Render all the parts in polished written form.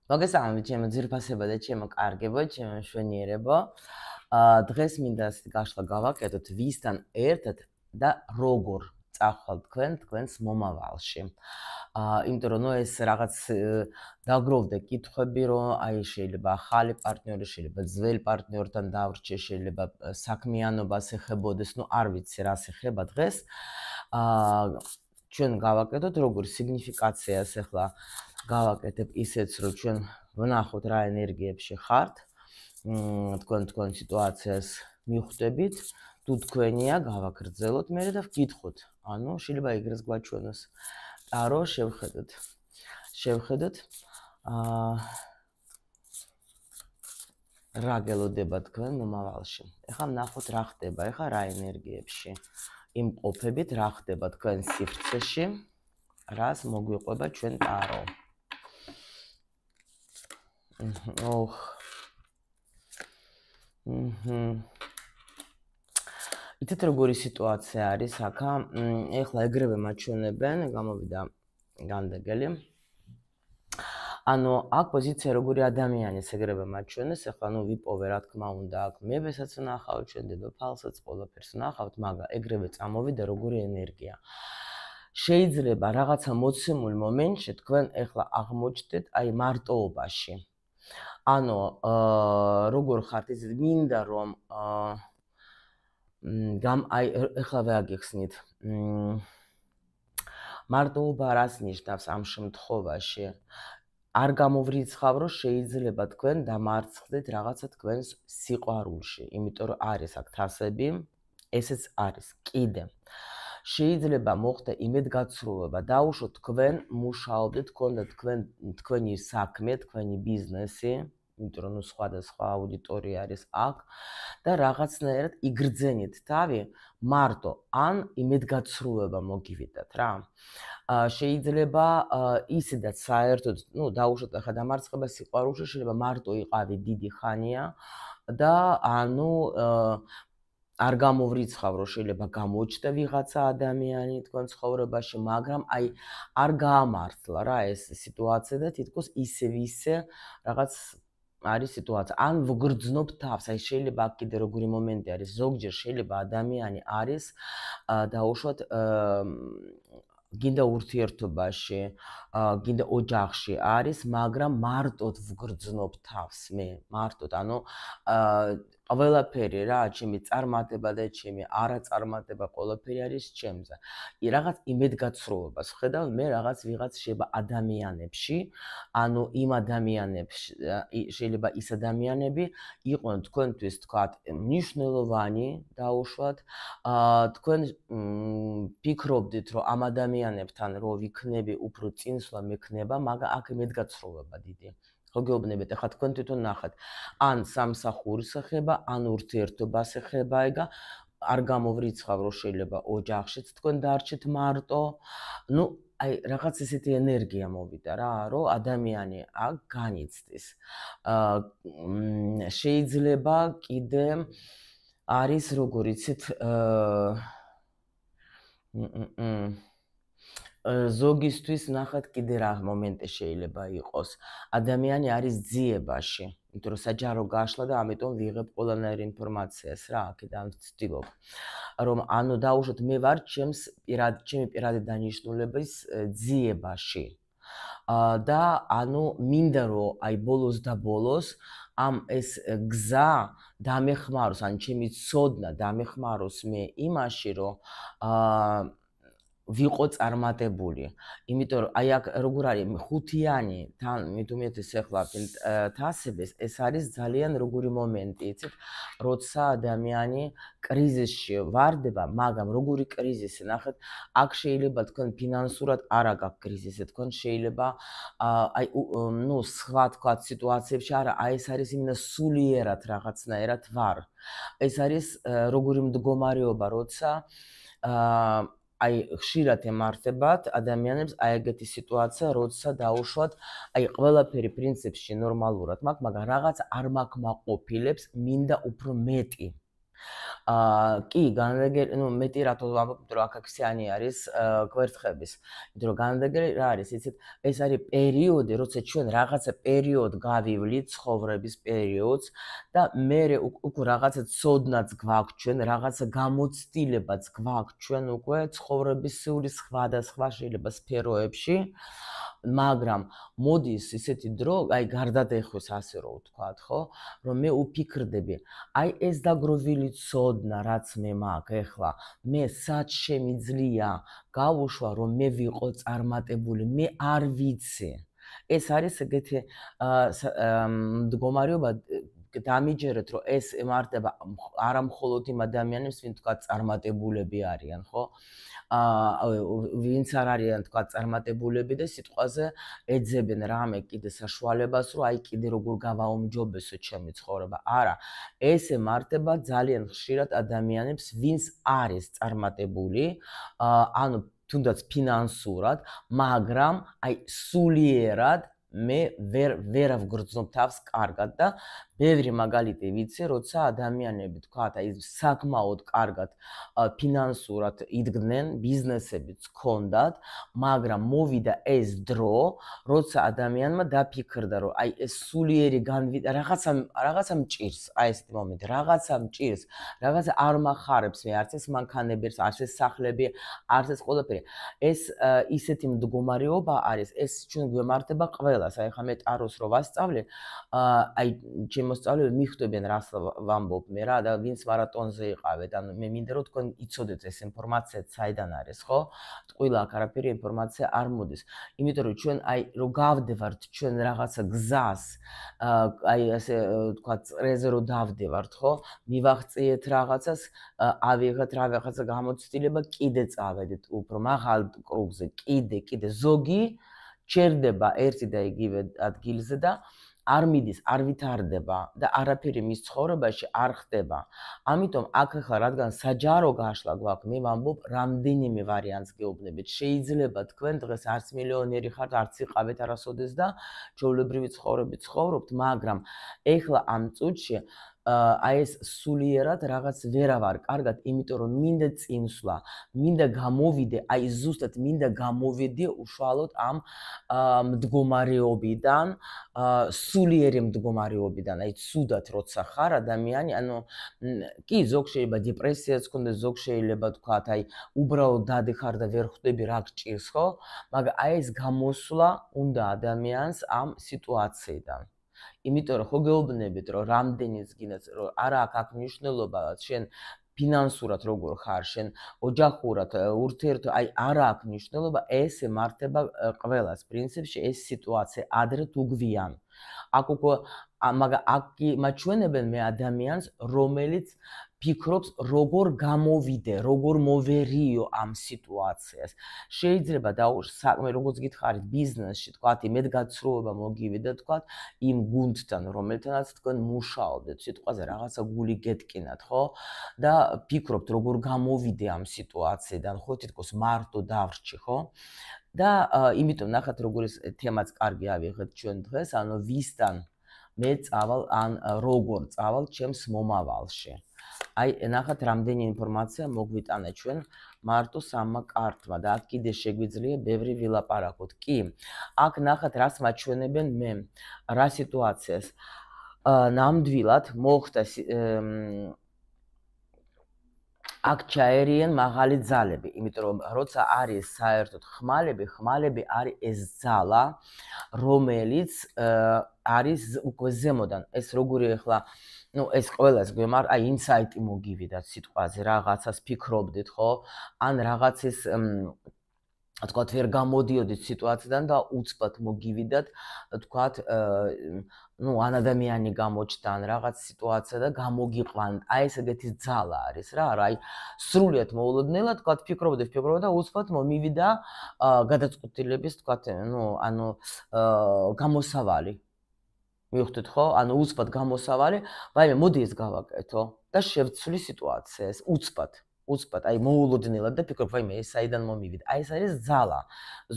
მოგესალმებით ჩემო ძირფასებო და ჩემო კარგებო, ჩემო მშვენიერებო. დღეს მინდა გაშლა გავაკეთოთ ვისთან ერთად და როგორ წახვალ თქვენს მომავალში. იმიტომ რომ ეს რაღაც დაგროვდა კითხვები, რომ აი შეიძლება ახალი პარტნიორი, შეიძლება ძველი პარტნიორთან დავრჩე, შეიძლება საქმიანობას ეხებოდეს, არ ვიცი რას ეხება დღეს. ჩვენ გავაკეთოთ როგორ სიგნიფიკაციას ახლა გავაკეთებ ისეც, რომ ჩვენ ვნახოთ რა ენერგიებში ხართ, თქვენ სიტუაციას მიხვდებით, თუ თქვენია გავაგრძელოთ მე და ვკითხოთ. ანუ შეიძლება ეგრეს გვაჩვენოს. ტარო შევხედოთ რა გელოდება თქვენ მომავალში. ეხლა ვნახოთ რა ხდება, ეხლა რა ენერგიებში იმყოფებით, რა ხდება თქვენ სივრცეში, რას მოგვიყვება ჩვენ ტარო. იცით როგორი სიტუაცია არის აქა, ეხლა ეგრევე მაჩვენებენ, გამოვიდა განდეგელი. ანუ აქ პოზიცია როგორი ადამიანის ეგრევე მაჩვენეს, ეხლა ვიპოვე რა თქმა უნდა, აქ მებესაც ვნახავთ, ჩვენ დედოფალსაც ყველაფერს ვნახავთ, მაგრამ ეგრევე წამოვიდა როგორი ენერგია. შეიძლება რაღაცა მოცემულ მომენტში თქვენ ეხლა აღმოჩნდეთ აი მარტოობაში. ანუ როგორ ხართ იცით, მინდა რომ აი ეხლა ვეაგიხსნით. მარტოობა რას ნიშნავს ამ შემთხვევაში? არ გამოვრიცხავ, რომ შეიძლება თქვენ დამარცხდეთ რაღაცა თქვენს სიყვარულში, იმიტომ რომ არის აქ თასები, ესეც არის კიდე. შეიძლება მოხდა იმედგაცრუება, დაუშვოთ თქვენ მუშაობდეთ, გქონდათ თქვენი საქმე, თქვენი ბიზნესი, იმიტომ რომ სხვადასხვა აუდიტორია არის აქ და რაღაცნაირად იგრძენით თავი მარტო ან იმედგაცრუება მოგივიდათ რა. შეიძლება ისედაც საერთოდ, დაუშვოთ ახლა დამარცხება სიყვარულში, შეიძლება მარტო იყავი დიდი ხანია და ანუ არ გამოვრიცხავ, რომ შეიძლება გამოჩნდა ვიღაცა ადამიანი თქვენ ცხოვრებაში, მაგრამ აი არ გაამართლა რა ეს სიტუაცია და თითქოს ისე რაღაც არის სიტუაცია. ან ვგრძნობ თავს, აი შეიძლება აქ კიდე როგორი მომენტი არის, ზოგჯერ შეიძლება ადამიანი არის დაუშვათ გინდა ურთიერთობაში, გინდა ოჯახში არის, მაგრამ მარტოდ ვგრძნობ თავს მე, მარტოდ, ანუ ყველაფერი რა, ჩემი წარმატება და ჩემი არაწარმატება ყველაფერი არის ჩემზე. რაღაც იმედგაცრუებას ვხედავ მე რაღაც ვიღაც შეიძლება ადამიანებში, ანუ იმ ადამიანებში შეიძლება ის ადამიანები იყვნენ თქვენთვის თქვათ მნიშვნელოვანი, დაუშვათ, თქვენ ფიქრობდით, რომ ამ ადამიანებთან რო ვიქნები, უფრო წინსვლა მექნება, მაგრამ აქ იმედგაცრუება დიდი. ხო გეუბნებით, ახლა თქვენ თვითონ ნახეთ, ან სამსახურის ეხება, ან ურთიერთობას ეხება, ეგა არ გამოვრიცხავ, რომ შეიძლება ოჯახშიც თქვენ დარჩეთ მარტო. აი რაღაც ესეთი ენერგია მოვიდა რა, რომ ადამიანი აქ განიცდის. შეიძლება კიდე არის როგორ იცით, ზოგისთვის ნახეთ კიდე რა მომენტი შეიძლება იყოს. ადამიანი არის ძიებაში, იმიტომ რომ საჯარო გაშლა და ამიტომ ვიღებ ყველანაირ ინფორმაციას რა, აქედან ვცდილობ. რომ ანუ დაუშვოთ მე ვარ ჩემი პირადი დანიშნულების ძიებაში. და ანუ მინდა რომ აი ბოლოს და ბოლოს ამ ეს გზა დამეხმაროს, ან ჩემი ცოდნა დამეხმაროს მე იმაში, რომ ვიყო წარმატებული. იმიტომ რომ აი აქ როგორ არის ხუთიანი თან მithumetes ახლა თასების, ეს არის ძალიან როგორი მომენტი, იცით, როცა ადამიანი კრიზისში ვარდება, მაგრამ როგორი კრიზისი, ნახეთ, აქ შეიძლება თქვენ ფინანსურად არ აქვს კრიზისი, თქვენ შეიძლება აი სხვა თქვათ სიტუაციებში არა, აი ეს არის იმენა სულიერად რაღაცნაირად ვარ. ეს არის როგორი მდგომარეობა, როცა აი ხშირად ემართებათ ადამიანებს აი ეგეთი სიტუაცია, როცა დაუშვათ, აი ყველაფერი პრინციპში ნორმალურად მაქვს, მაგრამ რაღაც არ მაქვს მაყოფილებს, მინდა უფრო მეტი. კი, მეტი რატო ვამბობ, რომ აქ აქციანი არის კვერცხების. იმიტომ რომ განდეგელი რა არის, იცით, ეს არის პერიოდი, როცა ჩვენ რაღაცა პერიოდ გავივლით, ცხოვრების პერიოდს და მერე უკვე რაღაცა ცოდნაც გვაქვს ჩვენ, რაღაცა გამოცდილებაც გვაქვს ჩვენ უკვე ცხოვრებისეული სხვადასხვა შეიძლება სფეროებში. მაგრამ მოდის ისეთი დრო, აი გარდადეხოს ასე რომ ვთქვათ, ხო, რომ მე ვფიქრდები, აი ეს დაგროვილი ცოდნა, რაც მე მაქვს ეხლა, მე სად შემიძლია გავუშვა, რომ მე ვიყო წარმატებული, მე არ ვიცი. ეს არის ეგეთი მდგომარეობა, დამიჯერეთ, რომ ეს ემართება არა მხოლოდ იმ ადამიანებს, ვინ თქვა წარმატებულები არიან, ხო? ვინც არ არიან თქვა წარმატებულები და სიტყვაზე ეძებენ რამე კიდე საშუალებას, რომ აი კიდე როგორ გავაუმჯობესო ჩემი ცხოვრება. არა, ეს ემართება ძალიან ხშირად ადამიანებს, ვინც არის წარმატებული, ანუ თუნდაც ფინანსურად, მაგრამ აი სულიერად მე ვერ ავგრძნობ თავს კარგად და ბევრი მაგალითი ვიცი, როცა ადამიანები თქვათ, აი საკმაოდ კარგად ფინანსურად იდგნენ, ბიზნესებიც ჰქონდათ, მაგრამ მოვიდა ეს დრო, როცა ადამიანმა დაფიქრდა, რომ აი ეს სულიერი რაღაცა მჭირს, აი ესეთი მომენტი, რაღაცა მჭირს, რაღაცა არ მახარებს მე, არც ეს მანქანები, არც ეს სახლები, არც ეს ყველაფერი. ეს ისეთი მდგომარეობა არის, ეს ჩვენ გვემართება ყველას. აი ხა მე ტაროს რო ვასწავლე, აი მოსწავლეები მიხვდებიან რას ვამბობ მე რა და ვინც მარატონზე იყავეთ, ანუ მე მინდა რომ თქვენ იცოდეთ ეს ინფორმაცია საიდან არის, ხო? ტყუილა აქ არაფერი ინფორმაცია არ მოდის. იმიტომ რომ ჩვენ აი რო გავდევართ ჩვენ რაღაცა გზას, აი ასე ვთქვათ, წრეზე რო დავდევართ, ხო? მივაღწიეთ რაღაცას, ავიღეთ რაღაცა გამოცდილება, კიდე წავედით უფრო მაღალ კრუგზე, კიდე ზოგი ჩერდება ერთი და იგივე ადგილზე და არ მიდის, არ ვითარდება და არაფერი მის ცხოვრებაში არ ხდება. ამიტომ აქ ახლა რადგან საჯარო გაშლა გვაქვს, მე ვამბობ, რამდენიმე ვარიანტს გეუბნებით. შეიძლება თქვენ დღეს არც მილიონერი ხართ, არც იყავით არასოდეს და ჩვეულებრივი ცხოვრებით ცხოვრობთ, მაგრამ ეხლა ამ წუთში აი ეს სულიერად რაღაც ვერა ვარ კარგად, იმიტომ რომ მინდა წინსვლა, მინდა გამოვიდე, აი ზუსტად მინდა გამოვიდე უშუალოდ ამ მდგომარეობიდან, სულიერი მდგომარეობიდან, აი ცუდად როცა ხარ ადამიანი, ანუ კი ზოგ შეიძლება დეპრესიაც ქონდეს, ზოგ შეიძლება თქვათ, აი უბრალოდ დადიხარ და ვერ ხვდები რა გჭირს, ხო? მაგრამ აი ეს გამოსვლა უნდა ადამიანს ამ სიტუაციიდან. იმიტომ რომ ხო გეუბნებით, რომ რამდენიც გინდათ, რომ არა აქვს მნიშვნელობა შენ ფინანსურად როგორ ხარ, შენ ოჯახურად, ურთიერთო, აი არა აქვს მნიშვნელობა, ეს ემართება ყველას. პრინციპში ეს სიტუაცია ადრე თუ გვიან. აქ უკვე მაგრამ აქ მაჩვენებენ მე ადამიანს, რომელიც ფიქრობს, როგორ გამოვიდე, როგორ მოვერიო ამ სიტუაციას. შეიძლება საქმე როგორც გითხარით ბიზნესში, თქვათ, იმედგაცრუება მოგივიდა, თქვათ, იმ გუნდთან, რომელთანაც თქვენ მუშაობდეთ, სიტყვაზე რაღაცა გული გეტკინათ, ხო? და ფიქრობთ, როგორ გამოვიდე ამ სიტუაციიდან, ხო, თითქოს მარტო დავრჩი, ხო? და იმიტომ ნახეთ, როგორ ეს თემაც კარგი ავიღეთ ჩვენ დღეს, ანუ ვისთან მე წავალ, ან როგორ წავალ ჩემს მომავალში. აი, ნახეთ, რამდენი ინფორმაცია მოგვიტანა ჩვენ მარტო სამმა კარტმა და აქ კიდე შეგვიძლია ბევრი ვილაპარაკოთ. კი, აქ ნახეთ, რას მაჩვენებენ მე, რა სიტუაციას. ნამდვილად მოხდა აქ ჩაერიან მაღალი ძალები, იმიტომ რომ როცა არის საერთოდ ხმალები არის ეს ძალა, რომელიც არის უკვე ზემოდან. ეს როგორი ახლა ეს ყველას გვემართ, აი ინსაიტი მოგივიდათ სიტყვაზე, რაღაცას ფიქრობდით, ხო? ან რაღაცის თქვათ, ვერ გამოდიოდით სიტუაციიდან და უცბად მოგივიდათ, თქვათ, ან ადამიანი გამოჩნდა, ან რაღაც სიტუაცია და გამოგიყვანთ. აი ეს ეგეთი ძალა არის რა, აი სრულიად მოულოდნელად, თქვათ, ფიქრობდით და უცბად მომივიდა გადაწყვეტილების, თქვათ, ანუ გამოსავალი. მივხვდით ხო? ანუ უცბად გამოსავალი, ვაიმე, მოდი ეს გავაკეთო და შევცვლი სიტუაციას უცბად. უცბად, აი მოულოდნელად და ფიქრობ, ვაიმე, ეს საიდან მომივიდა. აი ეს არის ძალა.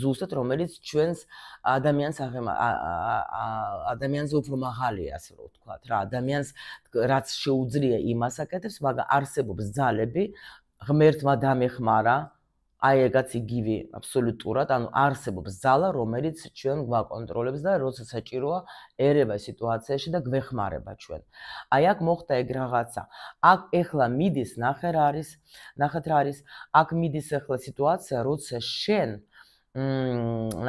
ზუსტად რომელიც ჩვენს ადამიანზე უფრო მაღალია, ასე რომ ვთქვათ რა. ადამიანს რაც შეუძლია იმას აკეთებს, მაგრამ არსებობს ძალები, ღმერთმა დამეხმარა, აი ეგაც იგივე აბსოლუტურად, ანუ არსებობს ძალა, რომელიც ჩვენ გვაკონტროლებს და როცა საჭიროა, ერევა სიტუაციაში და გვეხმარება ჩვენ. აი აქ მოხდა ეგ რაღაცა. აქ ეხლა მიდის, ნახეთ რა არის, აქ მიდის ეხლა სიტუაცია, როცა შენ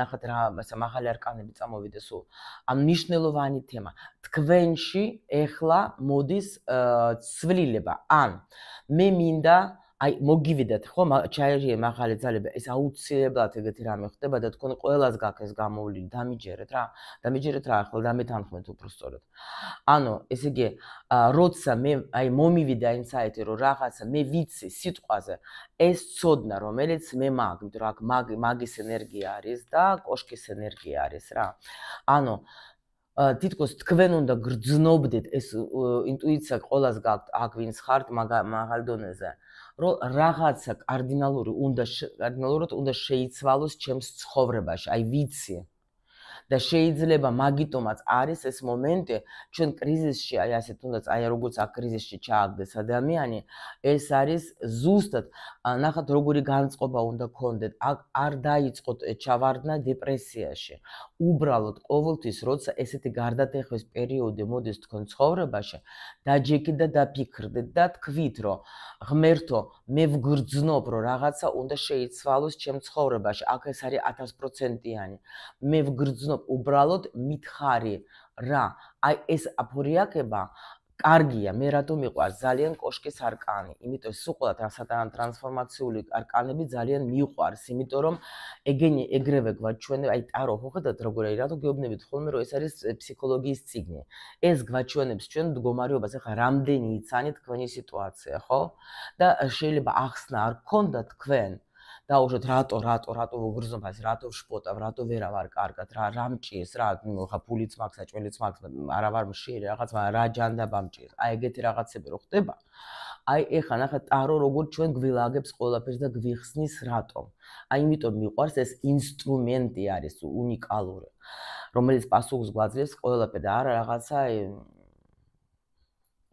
ნახეთ რა, მაღალი არკანები წამოვიდეს სულ. ამ მნიშვნელოვანი თემა. თქვენში ეხლა მოდის ცვლილება. ან მე მინდა აი მოგივიდათ ხო ჩაერია მაღალი ძალები ეს აუცილებლად ეგეთი რამე ხდება და თქვენ ყველას გაქვს ეს გამოვლილი დამიჯერეთ რა ახლა დამეთანხმეთ უფრო სწორად ანუ ესე იგი როცა მე აი მომივიდა ინსაიტი რომ რაღაცა მე ვიცი სიტყვაზე ეს ცოდნა რომელიც მე მაქვს იმიტომ რომ აქ მაგის ენერგია არის და კოშკის ენერგია არის რა ანუ თითქოს თქვენ უნდა გრძნობდეთ ეს ინტუიცია ყველას გაქვთ აქ ვინც ხართ მაღალ დონეზე რომ რაღაცა კარდინალურად უნდა შეიცვალოს ჩემს ცხოვრებაში, აი ვიცი. და შეიძლება მაგიტომაც არის ეს მომენტი, ჩვენ კრიზისში, აი ასე თუნდაც აი როგორც აქ კრიზისში ჩააგდეს ადამიანი, ეს არის ზუსტად, ნახოთ როგორი განწყობა უნდა გქონდეთ, არ დაიწყოთ ჩავარდნა დეპრესიაში. უბრალოდ ყოველთვის როცა ესეთი გარდატეხვის პერიოდი მოდის თქვენ ცხოვრებაში, დაჯექით და დაფიქრდეთ და თქვით, რომ ღმერთო, მე ვგრძნობ, რომ რაღაცა უნდა შეიცვალოს ჩემ ცხოვრებაში. აქ ეს არის 1000%-იანი. მე ვგრძნობ უბრალოდ მითხარი რა, აი ეს აფორიაკება კარგია, მე რატომ მიყვარს ძალიან კოშკის არკანი, იმიტომ სულ ტრანსფორმაციული არკანები ძალიან მიყვარს, იმიტომ რომ ეგრევე გვაჩვენებს, აი ტარო ხო ხედავთ როგორ არის, რატო გეუბნებით ხოლმე რომ ეს არის ფსიქოლოგიის წიგნი. ეს გვაჩვენებს ჩვენ მდგომარეობას, ახლა რამდენი იცანი თქვენი სიტუაცია, ხო? და შეიძლება ახსნა არ გქონდა თქვენ დაუშვათ რატო ვგრძნობ ასე რატო ვშპოტავ რატო ვერა ვარ კარგად რა მჭირს რა ხა ფულიც მაქვს საჭველიც მაქვს არა ვარ მშიერი რაღაც რა ჯანდაბა მჭირს აი ეგეთი რაღაცები რო ხდება აი ეხა ნახეთ ტარო როგორ ჩვენ გვილაგებს ყველაფერს და გვიხსნის რატომ აი იმიტომ მიყვარს ეს ინსტრუმენტი არის უნიკალური რომელიც პასუხს გვაძლევს ყველაფერს და არა რაღაცა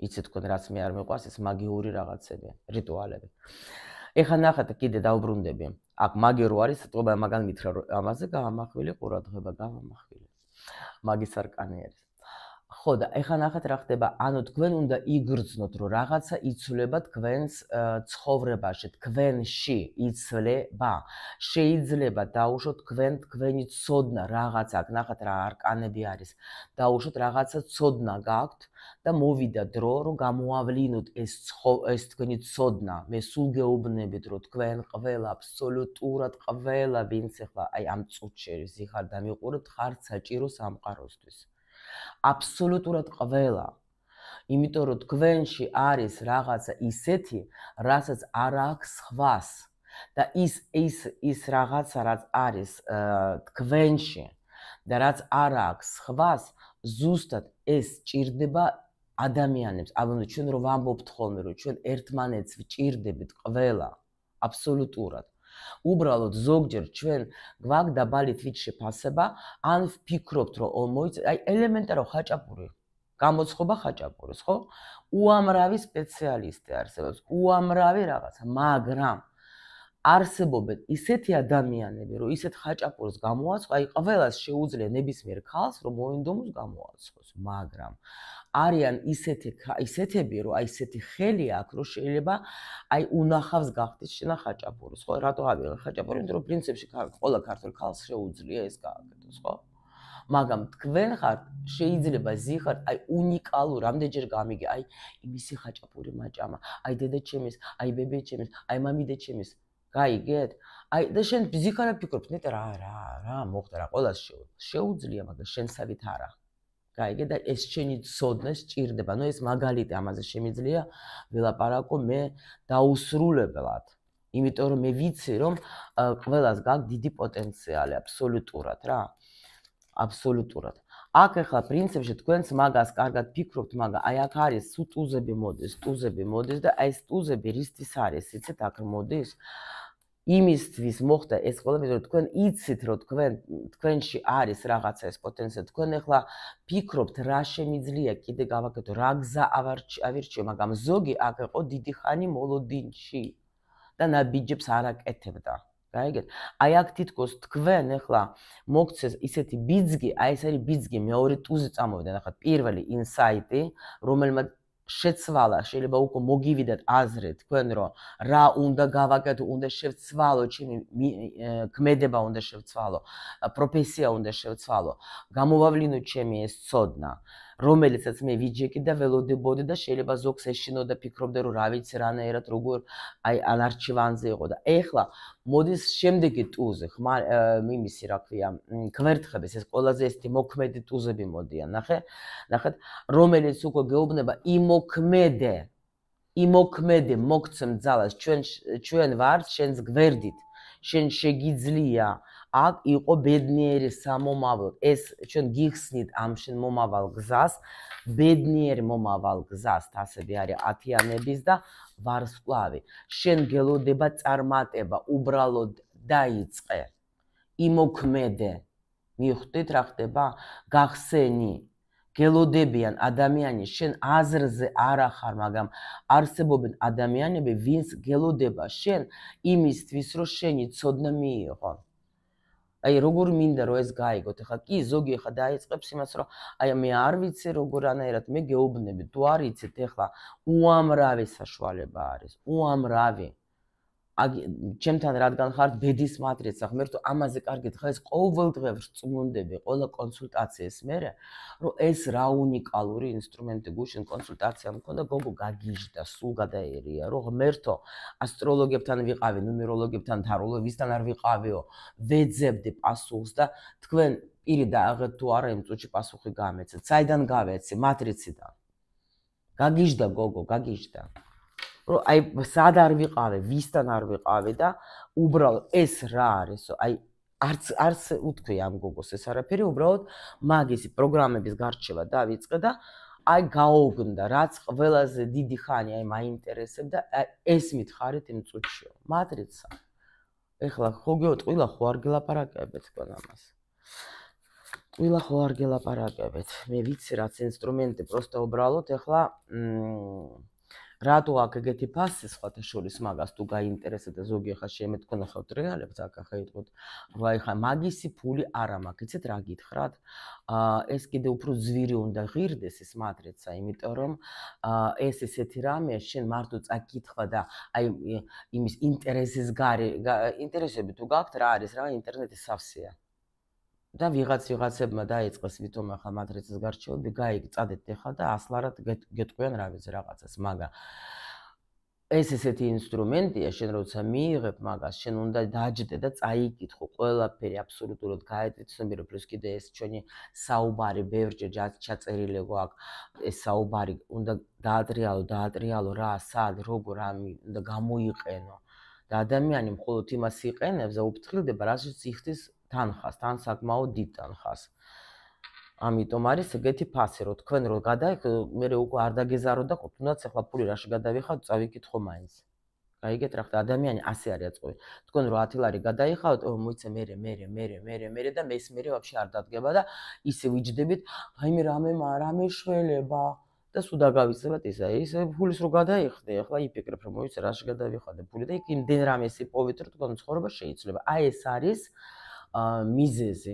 იცით თქვენ რაც მე არ მიყვარს ეს მაგიური რაღაცები რიტუალები ეხლა ნახეთ კიდე დავბრუნდები. აქ მაგი რო არის, თქობა მაგან მითხრა რომ ამაზე გამახვილი ყურადღება გამახვილი. მაგის არკანი არის. ხო და ეხლა ნახეთ რა ხდება, ანუ თქვენ უნდა იგრძნოთ რომ რაღაცა იცვლება თქვენს ცხოვრებაში, თქვენში იცვლება. შეიძლება დაუშვოთ თქვენი ცოდნა რაღაცა, აქ ნახეთ რა არკანები არის. დაუშვოთ რაღაცა ცოდნა გაქვთ და მოვიდა დრო რომ გამოავლინოთ ეს თქვენი ცოდნა. მე სულ გეუბნებით რომ თქვენ ყველა აბსოლუტურად ყველა ვინც ახლა აი ამ წუთში ზიხარ დამიყურებთ ხართ საჭირო სამყაროსთვის. აბსოლუტურად ყველა. იმიტომ რომ თქვენში არის რაღაცა ისეთი, რასაც არ აქვს სხვას. და ის რაღაცა რაც არის თქვენში და რაც არ აქვს სხვას, ზუსტად ეს ჭირდება ადამიანებს. ანუ ჩვენ რომ ვამბობთ ხოლმე რომ ჩვენ ერთმანეთს ვჭირდებით ყველა, აბსოლუტურად. უბრალოდ ზოგჯერ ჩვენ გვაქვს დაბალი თვით შეფასება, ან ვფიქრობთ რომ აი ელემენტარო ხაჭაპური, გამოცხობა ხაჭაპურის, ხო? უამრავი სპეციალისტი არსებობს, უამრავი რაღაცა, მაგრამ არსებობენ ისეთი ადამიანები, რომ ისეთ ხაჭაპურს გამოაცხო, აი ყველას შეუძლია ნებისმიერ ქალს რომ მოინდომოს გამოაცხოს, მაგრამ არიან ისეთები, რომ აი ისეთი ხელი აქვს, რომ შეიძლება აი უნახავს გახდეს შენ ხაჭაპურის, ხო? რატო ავიღე ხაჭაპური? იმიტომ რომ პრინციპში ყველა ქართველ ქალს შეუძლია ეს გააკეთოს, ხო? მაგრამ თქვენ ხართ შეიძლება ზიხართ აი უნიკალური, რამდენჯერ გამიგე, აი იმისი ხაჭაპური მაჭამა, აი დედა ჩემის, აი ბებე ჩემის, აი მამიდე ჩემის. გაიგეთ? აი და შენ ზიხარ ფიქრობ, ნეტა რა მოხდა რა, ყველას შეუძლია, მაგრამ შენსავით არა. გაიგე და ეს შენი ცოდნა სჭირდება. ნუ ეს მაგალითი ამაზე შემიძლია ვილაპარაკო მე დაუსრულებლად. იმიტომ რომ მე ვიცი რომ ყველას გაქვს დიდი პოტენციალი აბსოლუტურად რა. აბსოლუტურად. აქ ახლა პრინციპში თქვენს მაგას კარგად ფიქრობთ, მაგრამ აი აქ არის ტუზები მოდის და აი ეს ტუზები რისთვის არის, იცით აქ მოდის? იმისთვის მოხდა ეს ყველაფერი, რომ თქვენ იცით, რომ თქვენში არის რაღაცა ეს პოტენციალი, თქვენ ახლა ფიქრობთ, რა შემიძლია კიდე გავაკეთო, რა გზა ავირჩიო, მაგრამ ზოგი აქ იყო დიდი ხანი მოლოდინში და ნაბიჯებს არ აკეთებდა. გაიგეთ? აი აქ თითქოს თქვენ ახლა მოგცეს ისეთი ბიძგი, აი ეს არის ბიძგი, მეორე ტუზი წამოვიდა, ნახეთ, პირველი ინსაიტი, რომელმაც შეცვალა, შეიძლება უკვე მოგივიდათ აზრი თქვენ, რომ რა უნდა გავაკეთო, უნდა შევცვალო, ჩემი ქმედება უნდა შევცვალო, პროფესია უნდა შევცვალო, გამოვავლინო ჩემი ეს ცოდნა, რომელიცაც მე ვიჯექი და ველოდებოდი და შეიძლება ზოგს ეშინოდა და ფიქრობდა, რომ რა ვიცი, რანაირად როგორ აი ანარჩივანზე იყო და ეხლა მოდის შემდეგი ტუზი, იმისი რა ქვია, გვერდხების ეს ყველაზე ესეთი მოქმედი ტუზები მოდიან, ნახეთ, რომელიც უკვე გეუბნება იმოქმედე მოგცემ ძალას ჩვენ ვართ შენს გვერდით, შენ შეგიძლია აქ იყო ბედნიერი სამომავლო, ეს ჩვენ გიხსნით ამ შენ მომავალ გზას, ბედნიერი მომავალ გზას, თასები არის ათიანების და ვარსკვლავი. შენ გელოდება წარმატება, უბრალოდ დაიწყე. იმოქმედე. მიხვდით რა ხდება? გახსენი. გელოდებიან ადამიანი, შენ აზრზე არ ახარ, მაგრამ არსებობენ ადამიანები, ვინც გელოდება შენ იმისთვის, რომ შენი ცოდნა მიიღო. აი როგორ მინდა რომ ეს გაიგოთ, ახლა კი ზოგი ახლა დაიწყებს იმას, რომ აი მე არ ვიცი როგორანაირად, მე გეუბნები, თუ არ იცით, ახლა უამრავი საშუალება არის, უამრავი. ჩემთან რადგან ხართ ბედის მატრიცა, ღმერთო, ამაზე კარგით, ხა ეს ყოველდღე ვრწმუნდები, ყველა კონსულტაციის მერე, რომ ეს რა უნიკალური ინსტრუმენტი გუშინ კონსულტაცია მქონდა, გოგო გაგიჟდა, სულ გადაერია, რომ ღმერთო, ასტროლოგებთან ვიყავი, ნუმეროლოგებთან, თაროლოგისთან არ ვიყავიო, ვეძებდი პასუხს და თქვენ პირი დააღეთ თუ არა იმ წუთში პასუხი გამეცეთ. საიდან გავეცი? მატრიციდან. გაგიჟდა გოგო, გაგიჟდა. რომ აი სად არ ვიყავი, ვისთან არ ვიყავი და უბრალოდ ეს რა არისო, აი არც უთქვი ამ გოგოს ეს არაფერი, უბრალოდ მაგისი პროგრამების გარჩევა დავიწყე და აი გაუგნდა, რაც ყველაზე დიდი ხანი აი მაინტერესებდა, ეს მითხარით იმ წუთშიო, მატრიცა. ეხლა ხო გეოტყვილა ხო არ გელაპარაკებთ თქვენ ამას. ყვილა ხო არ გელაპარაკებთ. მე ვიცი რაც ინსტრუმენტი, პროსტა უბრალოდ ეხლა რატო აქ ეგეთი ფასი სხვათა შორის მაგას თუ გაინტერესებდა ზოგი ახლა შემეთქონახავთ რეალებთ აქ ახლა იტყვით რომ აი ხა მაგისი ფული არა მაქვს იცით რა გითხრათ ეს კიდე უფრო ძვირი უნდა ღირდეს ეს მატრიცა იმიტომ რომ ეს ესეთი რამეა შენ მარტო წაკითხვა და აი იმის ინტერესის გარე ინტერესები თუ გაქვთ რა არის რა ინტერნეტი სავსეა და ვიღაცებმა დაიწყეს ვითომ ახლა მატრიცის გარჩევები წადეთ ახლა და ასლარად გეტყვიან რა ვიცი რაღაცას მაგრამ ეს ესეთი ინსტრუმენტია შენ როცა მიიღებ მაგას შენ უნდა დაჯდე და წაიკითხო ყველაფერი აბსოლუტურად გაეცნობირო პლუს კიდე ეს ჩვენი საუბარი ბევრჯერ ჩაწერილი გვაქვს ეს საუბარი უნდა დაატრიალო რა სად როგორ უნდა გამოიყენო და ადამიანი მხოლოდ იმას იყენებს და უფრთხილდება რასაც იხდის თანხას, თან საკმაოდ დიდ თანხას. ამიტომ არის ეგეთი ფასი, რომ თქვენ რო გადაიხადოთ, მე უკვე არ დაგეზარო და თუნდაც ახლა ფული რაში გადავიხადოთ, წავიკითხო მაინც. გაიგეთ რა ხდა ადამიანი ასე არის აწყვი. თქვენ რო 10 ლარი გადაიხადოთ, მოიცა მე და მესმერე ვაფშე არ დადგება და ისე ვიჯდებით, აი მე რამე შველება და სულ დაგავიწყებათ ისე ფულის რო გადაიხდე, ახლა იფიქრებ რომ მოიცა რაში გადავიხადე ფული და იქ იმდენ რამეს იპოვეთ, რომ თქვენ ცხოვრება შეიძლება. აი ეს არის მიზეზი.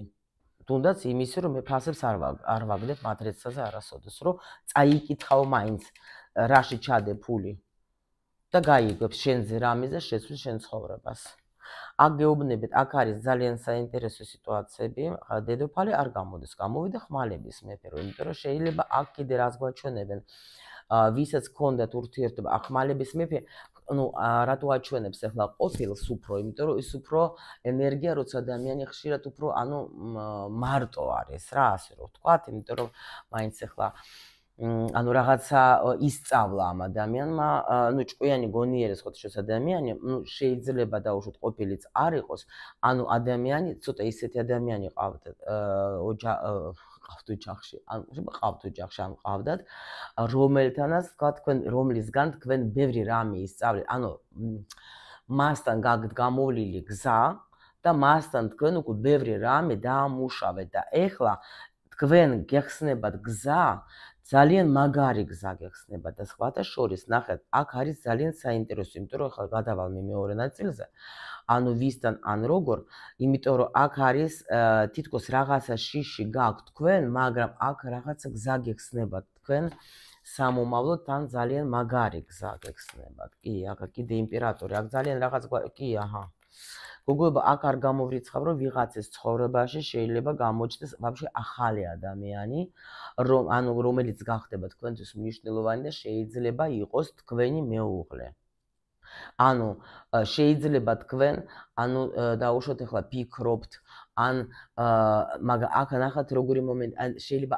თუნდაც იმისი რომ მე ფასებს არ ვაგდებ მატრიცაზე არასოდეს, რომ წაიკითხავ მაინც რაში ჩადე ფული და გაიგებ შენზე რამეზე შეცვლის შენ ცხოვრებას. აქ გეუბნებით, აქ არის ძალიან საინტერესო სიტუაციები, დედოფალი არ გამოდის, გამოვიდა ხმალების მეფე, იმიტომ რომ შეიძლება აქ კიდე რაც გვაჩვენებენ, ვისაც ჰქონდათ ურთიერთობა, ხმალების მეფე რატო აჩვენებს ახლა ყოფილს უფრო, იმიტომ რომ ის უფრო ენერგია, როცა ადამიანი ხშირად უფრო მარტო არის რა, ასე რომ ვთქვათ, იმიტომ რომ მაინც ახლა ანუ რაღაცა ისწავლა ამ ადამიანმა, ну ჭკვიანი გონიერეს ხოთშოს ადამიანი, ну შეიძლება დაუშვოთ ყოფილიც არ იყოს, ანუ ადამიანი ცოტა ისეთი ადამიანი ყავთ ყავთ ოჯახში, ანუ ყავთ ოჯახში, ანუ ყავდათ, რომელთანაც თქვა თქვენ, რომლისგან თქვენ ბევრი რამე ისწავლეთ, ანუ მასთან გაგთ გამოვლილი გზა და მასთან თქვენ უკვე ბევრი რამე დაამუშავეთ და ეხლა თქვენ გეხსნებათ გზა, ძალიან მაგარი გზა გეხსნებათ და სხვათა შორის, ნახეთ, აქ არის ძალიან საინტერესო, იმიტომ რომ ახლა გადავალ მეორე ნაწილზე. ანუ ვისთან ან როგორ, იმიტომ რომ აქ არის თითქოს რაღაცა შიში გაქვთ თქვენ, მაგრამ აქ რაღაცა გზა გეხსნებათ თქვენ სამომავლოდ თან ძალიან მაგარი გზა გეხსნებათ. კი, აქ კიდე იმპერატორი, აქ ძალიან რაღაც კი, აჰა. გოგოება აქ არ გამოვრიცხავ, რომ ვიღაცის ცხოვრებაში შეიძლება გამოჩნდეს ვაფშე ახალი ადამიანი, ანუ რომელიც გახდება თქვენთვის მნიშვნელოვანი და შეიძლება იყოს თქვენი მეუღლე. ანუ შეიძლება თქვენ, ანუ დაუშვოთ ახლა ფიქრობთ, ან მაგრამ აქ ნახეთ როგორი მომენტი, ან შეიძლება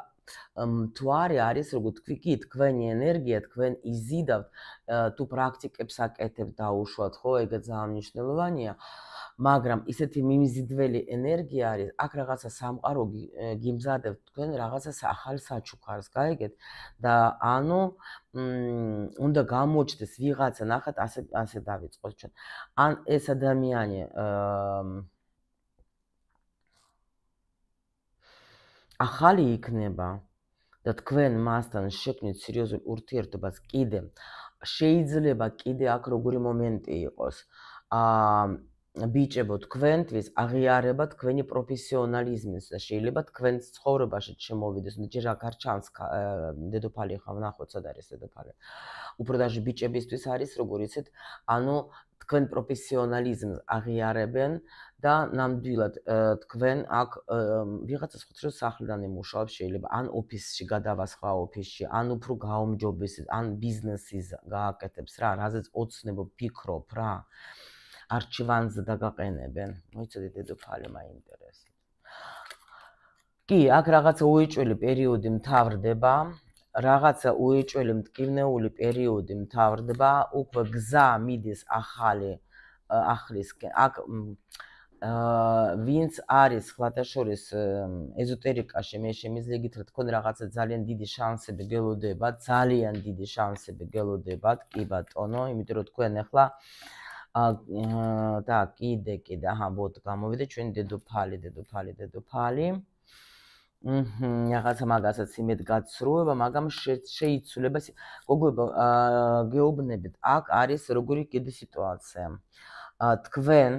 თუ არის როგორ თქვი, კი, თქვენი ენერგია, თქვენ იზიდავთ, თუ პრაქტიკებს აკეთებთ დაუშვათ, ხო, ეგ ძალიან მნიშვნელოვანია. მაგრამ ისეთი მიმზიდველი ენერგია არის, აქ რაღაცა სამყარო გიმზადებთ თქვენ რაღაცა ახალ საჩუქარს, გაიგეთ? და ანუ უნდა გამოჩნდეს ვიღაცა, ნახეთ, ასე დავიწყოთ ჩვენ. ან ეს ადამიანი ახალი იქნება და თქვენ მასთან შექმნით სერიოზულ ურთიერთობას კიდე, შეიძლება კიდე აქ როგორი მომენტი იყოს. ბიჭებო, თქვენთვის აღიარება თქვენი პროფესიონალიზმის და შეიძლება თქვენს ცხოვრებაში შემოვიდეს, ჯერ აქ არ ჩანს დედოფალი, ხა ვნახოთ სად არის დედოფალი. უფრო даже ბიჭებისთვის არის როგორ იცით, ანუ თქვენ პროფესიონალიზმს აღიარებენ და ნამდვილად თქვენ აქ ვიღაცას ხოთ რომ სახლიდან იმუშავებს, შეიძლება ან ოფისში გადავასხვა ოფისში, ან უფრო გაუმჯობესებს, ან ბიზნესის გააკეთებს რა, რაზეც ოცნებობ, ფიქრობ რა. არჩევანზე დაგაყენებენ. მოიცადეთ დედოფალი მაინტერესებს. კი, აქ რაღაცა უეჭველი პერიოდი მთავრდება, რაღაცა უეჭველი მტკივნეული პერიოდი მთავრდება, უკვე გზა მიდის ახლისკენ. აქ ვინც არის სხვათა შორის ეზოტერიკაში, მე შემიძლია გითხრათ, თქვენ რაღაცა ძალიან დიდი შანსები გელოდებათ, ძალიან დიდი შანსები გელოდებათ, კი ბატონო, იმიტომ რომ თქვენ ახლა და კიდე, აჰა, ბოთ გამოვიდა ჩვენი დედოფალი. რაღაცა მაგასაც იმედ გაცრუება, მაგრამ შეიცვლება. გოგოება, გეუბნებით, აქ არის როგორი კიდე სიტუაცია. თქვენ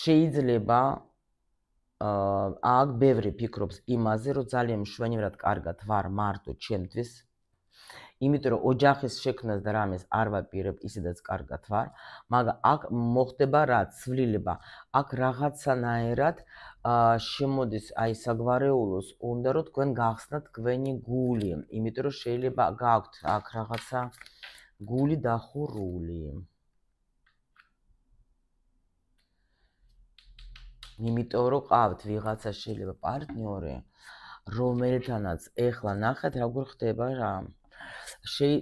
შეიძლება აქ ბევრი ფიქრობს იმაზე, რომ ძალიან მშვენივრად კარგად ვარ მარტო ჩემთვის, იმიტომ რომ ოჯახის შექმნას და რამეს არ ვაპირებ, ისედაც კარგად ვარ, მაგრამ აქ მოხდება რა, ცვლილება. აქ რაღაცანაირად შემოდის აი საგვარეულოს, უნდა რომ თქვენ გახსნათ თქვენი გული, იმიტომ რომ შეიძლება გაქვთ აქ რაღაცა გული დახურული. იმიტომ რომ ყავთ ვიღაცა შეიძლება პარტნიორი, რომელთანაც ეხლა ნახეთ როგორ ხდება რა.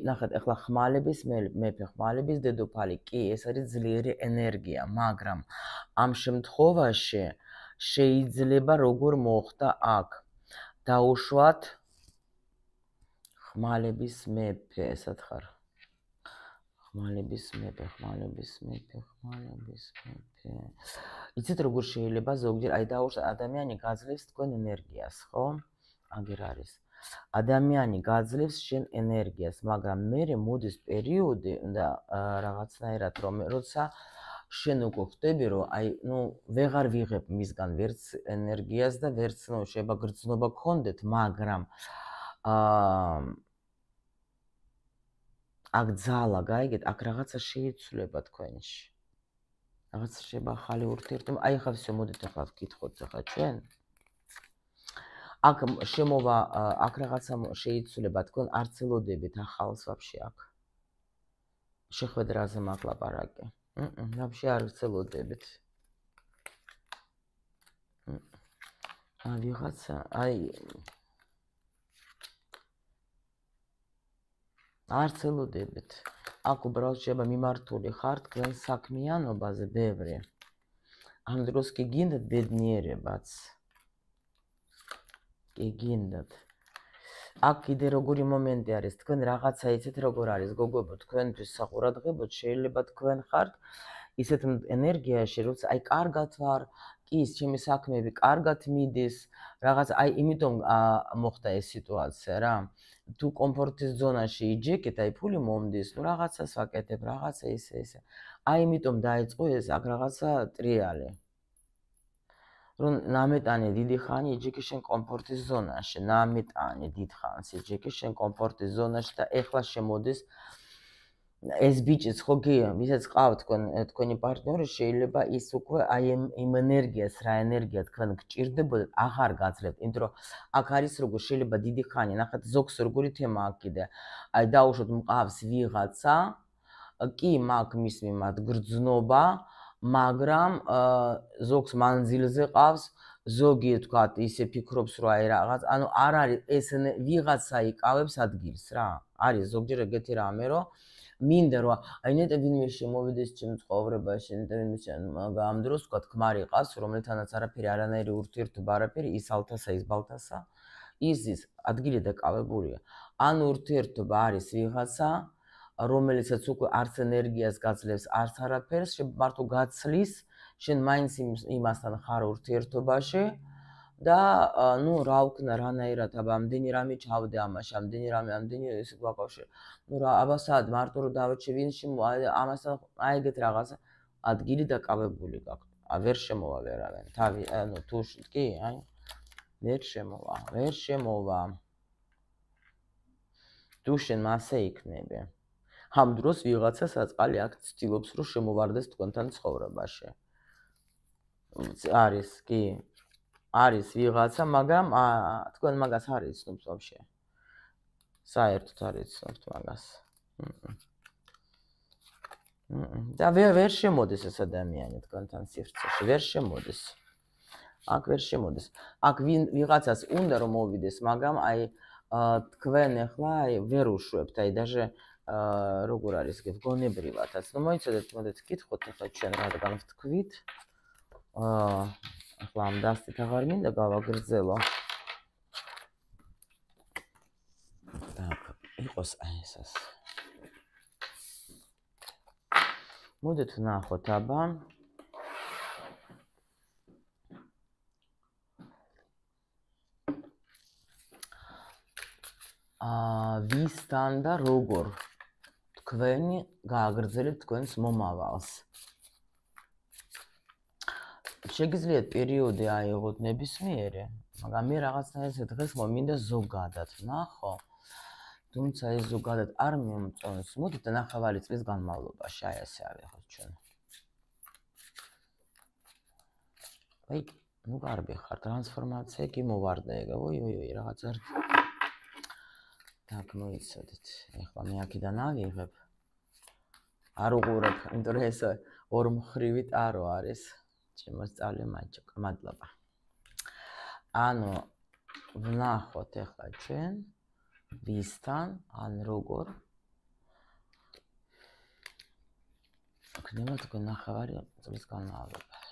ნახეთ ეხლა ხმალების მეფე, ხმალების დედოფალი, კი, ეს არის ძლიერი ენერგია, მაგრამ ამ შემთხვევაში შეიძლება როგორ მოხდა აქ. დაუშვათ ხმალების მეფე, ესად ხარ. ხმალების მეფე. იცით როგორ შეიძლება ზოგჯერ აი დაუშვათ ადამიანი გაძლევს თქვენ ენერგიას, ხო? აგერ არის. ადამიანი გაძლევს შენ ენერგიას, მაგრამ მერე მოდის პერიოდი და რაღაცნაირად როცა შენ უკვე ხვდები, რომ აი, ვეღარ ვიღებ მისგან ვერც ენერგიას და ვერც შეიძლება გრძნობა გქონდეთ, მაგრამ აქ ძალა, გაიგეთ, აქ რაღაცა შეიცვლება თქვენში. რაღაცა შეიძლება ახალი ურთიერთობა. აი ხა всё, მოდით ახლა ვკითხოთ ახლა ჩვენ. აქ შემოვა, აქ რაღაცა შეიცვლება, თქვენ არ ცელოდებით ახალს ვაფშე აქ. შეხვედრაზე მაკლაპარაკე. ვაფშე არ ცელოდებით. ვიღაცა, აი არც ელოდებით. აქ უბრალოდ შეიძლება მიმართული ხარ თქვენ საქმიანობაზე ბევრი. ამ დროს კი გინდათ ბედნიერებაც. კი გინდათ. აქ კიდე როგორი მომენტი არის, თქვენ რაღაცა იცით როგორ არის გოგოებო, თქვენთვის საყურადღებოდ შეიძლება თქვენ ხართ ისეთ ენერგიაში, როცა აი კარგად ვარ, კი ის ჩემი საქმეები კარგად მიდის, რაღაც აი იმიტომ მოხდა ეს სიტუაცია რა. თუ კომფორტის ზონაში იჯეკეთ, აი ფული მომდის, ნუ რაღაცას ვაკეთებ, რაღაცა ისე. აი იმიტომ დაიწყო ეს აქ რაღაცა ტრიალი. რომ ნამეტანი დიდი ხანი იჯეკი შენ კომფორტის ზონაში, ნამეტანი დიდ ხანს იჯეკი შენ კომფორტის ზონაში და ეხლა შემოდის ეს ბიჭიც ხო ვისაც ყავთ თქვენი პარტნიორი, შეიძლება ის უკვე აი იმ ენერგიას, რა ენერგია თქვენ გჭირდებოდეთ, აღარ გაძლევთ, იმიტომ რომ აქ არის როგორ შეიძლება დიდი ხანი, ნახეთ ზოგს როგორი თემა აქვს კიდე. აი დაუშვათ მყავს ვიღაცა, კი მაქვს მის მიმართ გრძნობა, მაგრამ ზოგს მანძილზე ყავს, ზოგი თქვათ ისე ფიქრობს რომ აი რაღაც, ანუ არ არის ეს ვიღაცა იკავებს ადგილს რა. არის ზოგჯერ ეგეთი რამე რომ მინდა რომ აი ნეტე ვინმე შემოვიდეს ჩემ ცხოვრებაში, ნეტე ვინმე ამ დროს თქვათ ქმარი ყავს, რომელთანაც არაფერი არანაირი ურთიერთობა არაფერი, ის ალთასა, ის ბალთასა, ის ადგილი დაკავებულია. ან ურთიერთობა არის ვიღაცა, რომელიცაც უკვე არც ენერგიას გაძლევს, არც არაფერს, მარტო გაცლის, შენ მაინც იმასთან ხარ ურთიერთობაში და ნუ რა ვქნა რანაირად აბა ამდენი რამე ჩავდე ამაში, ამდენი ისე გვაკავშირე. ნუ რა აბა სად მარტო რომ დავეჩე ვინ ამასთან აი ეგეთ რაღაცა ადგილი დაკავებული გაქვს. ვერ შემოვა ვერავენ. თავი ანუ თუ კი, აი ვერ შემოვა. თუ შენ მასე იქნები. ამ დროს ვიღაცა საწყალი აქ ცდილობს რომ შემოვარდეს თქვენთან ცხოვრებაში. არის, კი. არის ვიღაცა, მაგრამ თქვენ მაგას არ იცნობთ ვაფშე. საერთოდ არ იცნობთ მაგას. და ვერ შემოდის ეს ადამიანი თქვენთან სივრცეში, ვერ შემოდის. აქ ვერ შემოდის. აქ ვიღაცას უნდა რომ მოვიდეს, მაგრამ აი თქვენ ახლა აი ვერ უშვებთ, აი даже როგორ არის გონებრივათაც. ნუ მოიცადეთ, მოდით გკითხოთ ახლა ჩვენ რადგან ვთქვით. ახლა ამ დასტით აღარ მინდა გავაგრძელო. так, იყოს აი ესას. მოდით ვნახოთ აბა. ვისთან და როგორ თქვენი გააგრძელებთ თქვენს მომავალს. შეგიძლიათ პერიოდი აიღოთ ნებისმიერი, მაგრამ მე რაღაცნაირად დღეს მომინდა ზოგადად ვნახო. თუმცა ეს ზოგადად არ მომწონს. მოდით ნახევარი წლის განმავლობაში აი ასე ავიღოთ ჩვენ. აი, ნუ გარბი ხარ, ტრანსფორმაცია კი მოვარდა ეგ. ой, რაღაცა так, მოიცადეთ. ეხლა მე აქედან ავიღებ. არ უყურებ, იმიტომ რომ ეს ორმხრივი ტარო არის. შემოსწავლე მაჭოკა, მადლობა. ანუ ვნახოთ ეხლა ჩვენ ვისთან, ან როგორ იქნება თქვენ ნახევარი წლის განმავლობაში.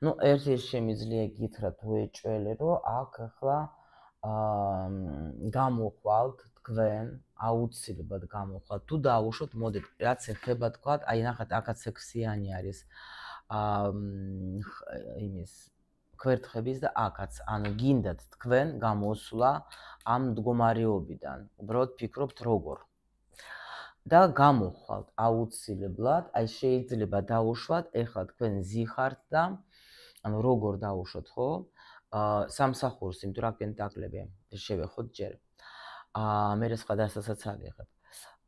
ნუ ერთი შემიძლია გითხრათ თუ ეჭველი, რომ აქ ახლა გამოხვალთ თქვენ, აუცილებლად გამოხვალთ. თუ დაუშვოთ, მოდით, რაც ეხება თქვათ, აი ნახეთ, აქაც 6-იანი არის იმის ქვერთხების და აქაც, ანუ გინდათ თქვენ გამოსვლა ამ მდგომარეობიდან. უბრალოდ ფიქრობთ როგორ. და გამოხვალთ აუცილებლად, აი შეიძლება დაუშვათ, ეხლა თქვენ ზიხართ და ანუ როგორ დაუშვოთ, ხო? სამსახურს, იმიტომ რა პენტაკლები შევეხოთ ჯერ. მე სხვა დასასაც ავიღებ.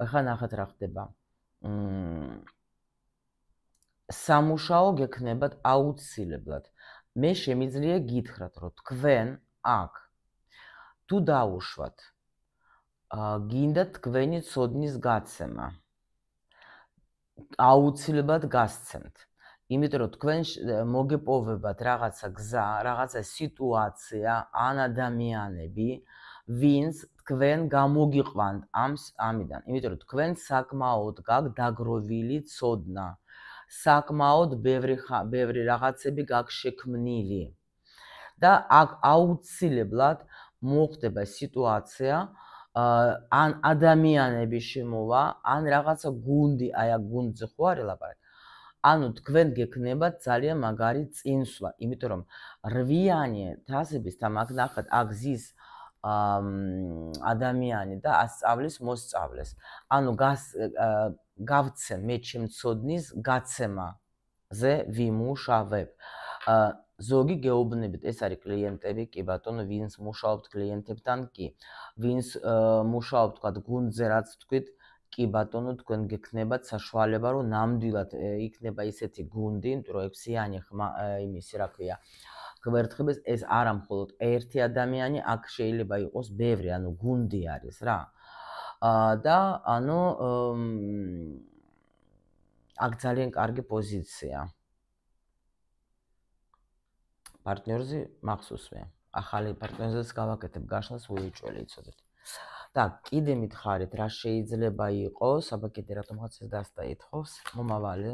ახლა ნახეთ რა ხდება. სამუშაო გექნებათ აუცილებლად. მე შემიძლია გითხრათ, რომ თქვენ აქ თუ დავუშვათ გინდა თქვენი ცოდნის გაცემა აუცილებლად გასცემთ იმიტომ რომ თქვენ მოგეპოვებათ რაღაცა გზა, რაღაცა სიტუაცია ან ადამიანები, ვინც თქვენ გამოგიყვანთ ამიდან. იმიტომ რომ თქვენ საკმაოდ გაქვთ დაგროვილი ცოდნა, საკმაოდ ბევრი რაღაცები გაქვთ შექმნილი. და აქ აუცილებლად მოხდება სიტუაცია, ან ადამიანები შემოვა, ან რაღაცა გუნდი, აი აქ გუნდზე ხო არის ლაპარაკი. ანუ თქვენ გექნებათ ძალიან მაგარი წინსვლა, იმიტომ რომ რვიანი თასების და მაგ ნახეთ აქ ზის ადამიანი და ასწავლის მოსწავლეს. ანუ გავცემ მე ჩემ ცოდნის გაცემაზე ვიმუშავებ. ზოგი გეუბნებით, ეს არის კლიენტები, კი ბატონო, ვინც მუშაობთ კლიენტებთან, კი. ვინც მუშაობთ თქვა გუნდზე, რაც თქვით, კი ბატონო, თქვენ გექნებათ საშუალება, რომ ნამდვილად იქნება ისეთი გუნდი, იმიტომ რომ ექვსიანი იმისი, რა ქვია, გვერდხების ეს არა მხოლოდ ერთი ადამიანი, აქ შეიძლება იყოს ბევრი, ანუ გუნდი არის რა. და ანუ აქ ძალიან კარგი პოზიცია. პარტნიორზე მახსოვს მე. ახალი პარტნიორზეც გავაკეთებ გაშლას ვუეჭველი იცოდეთ. და კიდე მითხარით, რა შეიძლება იყოს, აბა კიდე რატომღაც ეს დასტა ეთხოვს, მომავალი.